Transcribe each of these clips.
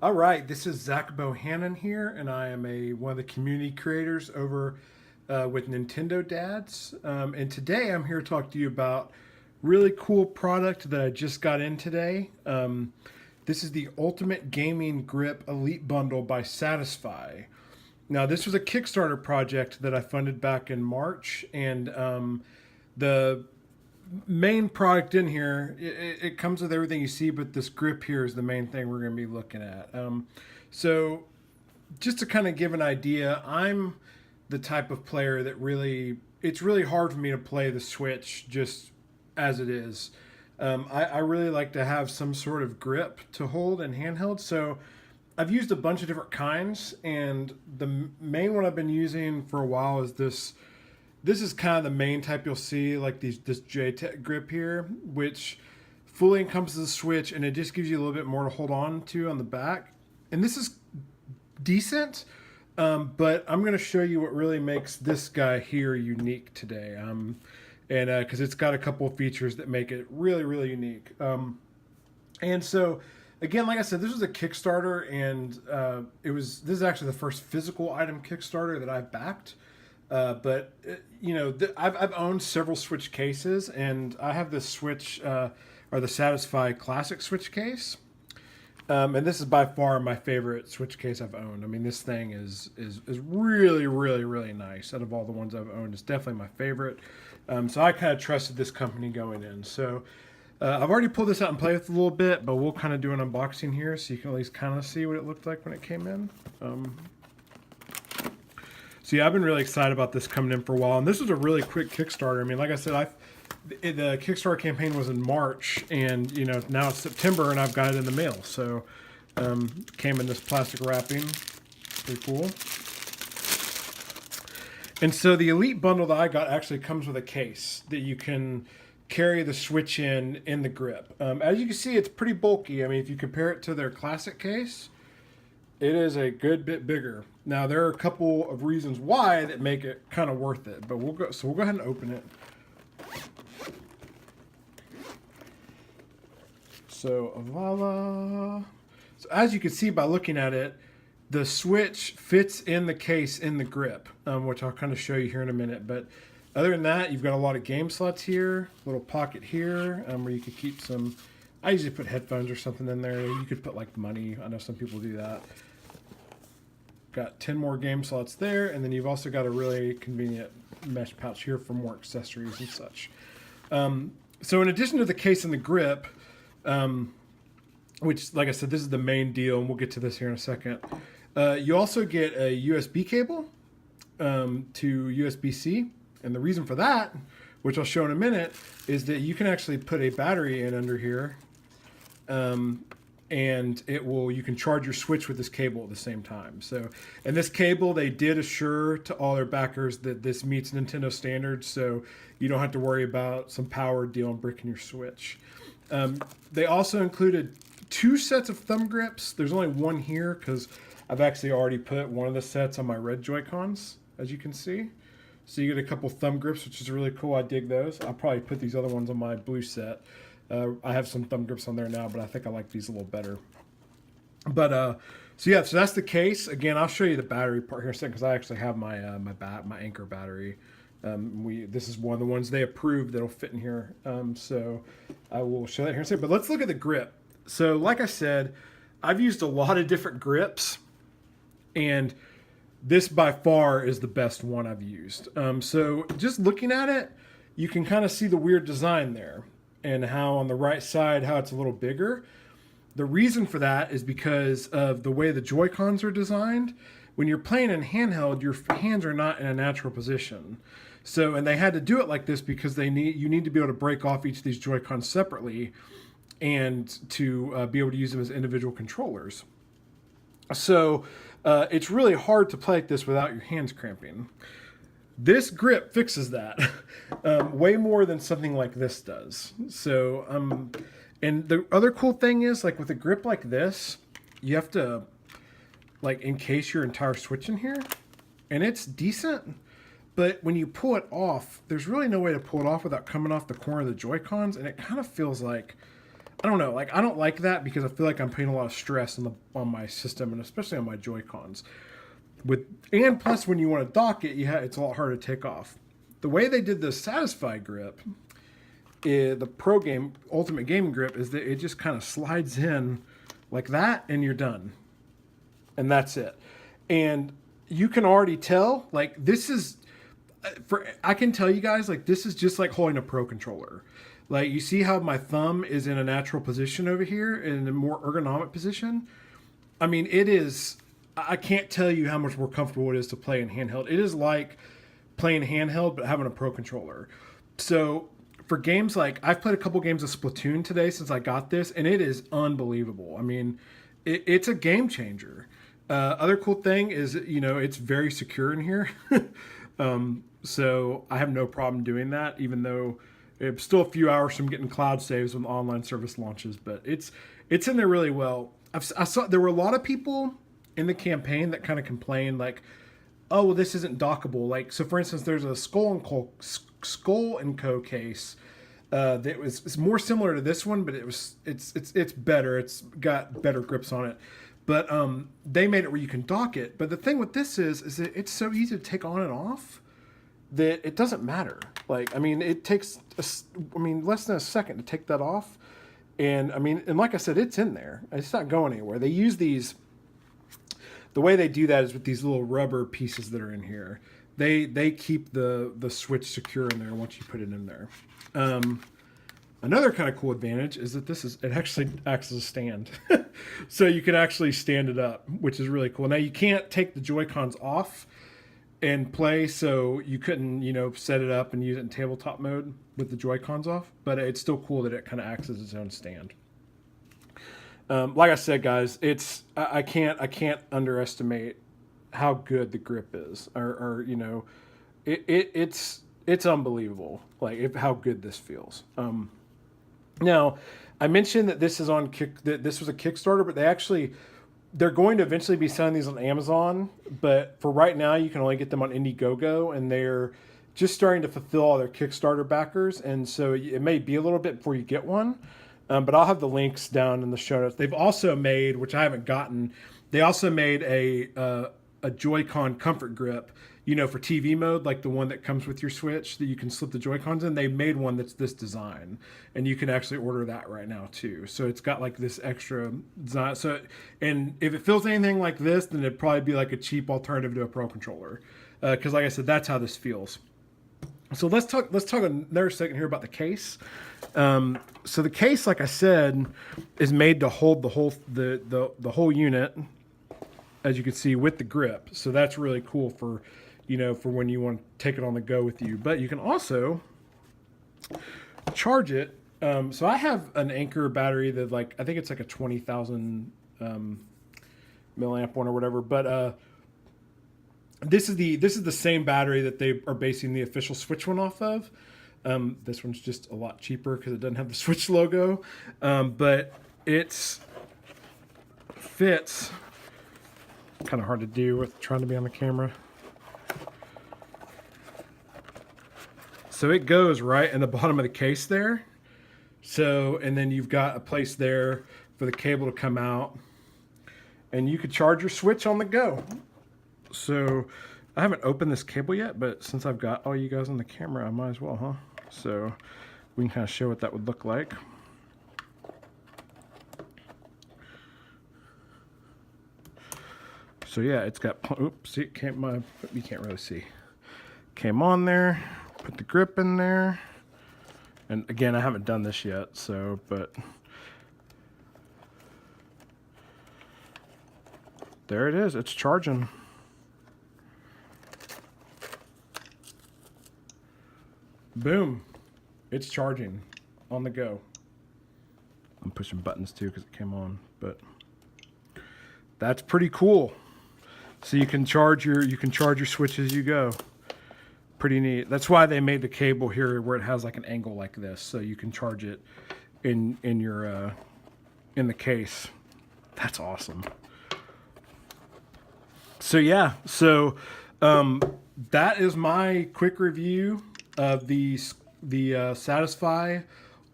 All right, this is Zach Bohannon here, and I am one of the community creators over with Nintendo Dads. And today I'm here to talk to you about really cool product that I just got in today. This is the Ultimate Gaming Grip Elite Bundle by Satisfye. Now, this was a Kickstarter project that I funded back in March, and the main product in here, it comes with everything you see, but this grip here is the main thing we're going to be looking at. So just to kind of give an idea, I'm the type of player that it's really hard for me to play the Switch just as it is. I really like to have some sort of grip to hold and handheld. So I've used a bunch of different kinds, and the main one I've been using for a while is this. This is kind of the main type you'll see, like this J-Tech grip here, which fully encompasses the Switch, and it just gives you a little bit more to hold on to on the back. And this is decent, but I'm going to show you what really makes this guy here unique today. And because it's got a couple of features that make it really, really unique. And so, again, like I said, this was a Kickstarter, and this is actually the first physical item Kickstarter that I've backed. But I've owned several Switch cases, and I have this Switch or the Satisfye Classic Switch case, and this is by far my favorite Switch case I've owned. I mean, this thing is really, really, really nice. Out of all the ones I've owned, it's definitely my favorite. So I kind of trusted this company going in. So I've already pulled this out and played with it a little bit, but we'll kind of do an unboxing here so you can at least kind of see what it looked like when it came in. So yeah, I've been really excited about this coming in for a while, and this was a really quick Kickstarter. I mean, like I said, the Kickstarter campaign was in March, and now it's September, and I've got it in the mail. So came in this plastic wrapping, pretty cool. And so the Elite bundle that I got actually comes with a case that you can carry the Switch in the grip. As you can see, it's pretty bulky. I mean, if you compare it to their classic case, it is a good bit bigger. Now, there are a couple of reasons why that make it kind of worth it, but we'll go ahead and open it. So, voila. So as you can see by looking at it, the Switch fits in the case in the grip, which I'll kind of show you here in a minute. But other than that, you've got a lot of game slots here, little pocket here where you could keep some. I usually put headphones or something in there. You could put like money. I know some people do that. Got 10 more game slots there, and then you've also got a really convenient mesh pouch here for more accessories and such. So in addition to the case and the grip, which, like I said, this is the main deal, and we'll get to this here in a second, you also get a USB cable to USB-C, and the reason for that, which I'll show in a minute, is that you can actually put a battery in under here, and you can charge your Switch with this cable at the same time. So, and this cable, they did assure to all their backers that this meets Nintendo standards, so you don't have to worry about some power dealing bricking your Switch. They also included 2 sets of thumb grips. There's only one here because I've actually already put one of the sets on my red Joy-Cons, as you can see. So you get a couple thumb grips, which is really cool. I dig those. I'll probably put these other ones on my blue set. I have some thumb grips on there now, but I think I like these a little better. But so that's the case. Again, I'll show you the battery part here in a second because I actually have my my Anchor battery. This is one of the ones they approved that'll fit in here. So I will show that here in a second. But let's look at the grip. So like I said, I've used a lot of different grips, and this by far is the best one I've used. So just looking at it, you can kind of see the weird design there, and how on the right side, how it's a little bigger. The reason for that is because of the way the Joy-Cons are designed. When you're playing in handheld, your hands are not in a natural position. So, and they had to do it like this because you need to be able to break off each of these Joy-Cons separately and to be able to use them as individual controllers. So it's really hard to play like this without your hands cramping. This grip fixes that way more than something like this does. So, and the other cool thing is, like with a grip like this, you have to like encase your entire Switch in here, and it's decent. But when you pull it off, there's really no way to pull it off without coming off the corner of the Joy-Cons, and it kind of feels like I don't know, like I don't like that because I feel like I'm putting a lot of stress on my system and especially on my Joy-Cons. And plus when you want to dock it, it's a lot harder to take off. The way they did the Satisfye grip, the Pro Game Ultimate Gaming grip, is that it just kind of slides in like that and you're done. And that's it. And you can already tell, like this is I can tell you guys, like this is just like holding a Pro controller. Like you see how my thumb is in a natural position over here in a more ergonomic position. I mean, it is, I can't tell you how much more comfortable it is to play in handheld. It is like playing handheld, but having a Pro controller. So for games like, I've played a couple games of Splatoon today since I got this, and it is unbelievable. I mean, it's a game changer. Other cool thing is, it's very secure in here. So I have no problem doing that, even though it's still a few hours from getting cloud saves when the online service launches, but it's in there really well. I saw there were a lot of people in the campaign that kind of complained like, oh, well, this isn't dockable. Like, so for instance, there's a Skull and Co case it's more similar to this one, but it's better. It's got better grips on it. But they made it where you can dock it. But the thing with this is that it's so easy to take on and off that it doesn't matter. Like, I mean, it takes, less than a second to take that off. And, and like I said, it's in there. It's not going anywhere. They use these, the way they do that is with these little rubber pieces that are in here. They keep the switch secure in there once you put it in there. Another kind of cool advantage is that it actually acts as a stand. So you can actually stand it up, which is really cool. Now you can't take the Joy-Cons off and play, so you couldn't, set it up and use it in tabletop mode with the Joy-Cons off, but it's still cool that it kind of acts as its own stand. Like I said, guys, I can't underestimate how good the grip is, it's unbelievable, like how good this feels. Now, I mentioned that this is that this was a Kickstarter, but they're going to eventually be selling these on Amazon, but for right now, you can only get them on Indiegogo, and they're just starting to fulfill all their Kickstarter backers, and so it may be a little bit before you get one, but I'll have the links down in the show notes. They've also made, which I haven't gotten, they also made a Joy-Con comfort grip, for TV mode, like the one that comes with your Switch that you can slip the Joy-Cons in. They made one that's this design, and you can actually order that right now too. So it's got like this extra design. So, and if it feels anything like this, then it'd probably be like a cheap alternative to a Pro controller. Because like I said, that's how this feels. So let's talk another second here about the case. So the case, like I said, is made to hold the whole unit, as you can see, with the grip. So that's really cool for when you want to take it on the go with you. But you can also charge it. So I have an Anker battery that I think it's like a 20,000 milliamp one or whatever. But this is the same battery that they are basing the official Switch one off of. This one's just a lot cheaper because it doesn't have the Switch logo. But it fits. Kind of hard to do with trying to be on the camera. So it goes right in the bottom of the case there. So, and then you've got a place there for the cable to come out, and you could charge your Switch on the go. So I haven't opened this cable yet, but since I've got all you guys on the camera, I might as well, huh? So we can kind of show what that would look like. So yeah, it's got, oops, see, you can't really see. Came on there, put the grip in there. And again, I haven't done this yet, so, but there it is, it's charging. Boom, it's charging on the go. I'm pushing buttons too because it came on, but that's pretty cool. So you can charge your Switch as you go. Pretty neat. That's why they made the cable here where it has like an angle like this, so you can charge it in the case. That's awesome. So yeah, that is my quick review of the Satisfye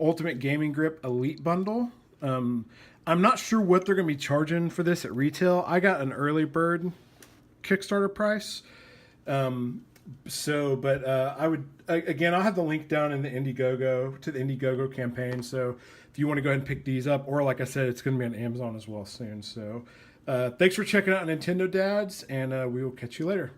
Ultimate Gaming Grip Elite Bundle. I'm not sure what they're going to be charging for this at retail. I got an early bird Kickstarter price. I would, again, I'll have the link down in the Indiegogo to the Indiegogo campaign. So if you want to go ahead and pick these up, or like I said, it's going to be on Amazon as well soon. So thanks for checking out Nintendo Dads, and we will catch you later.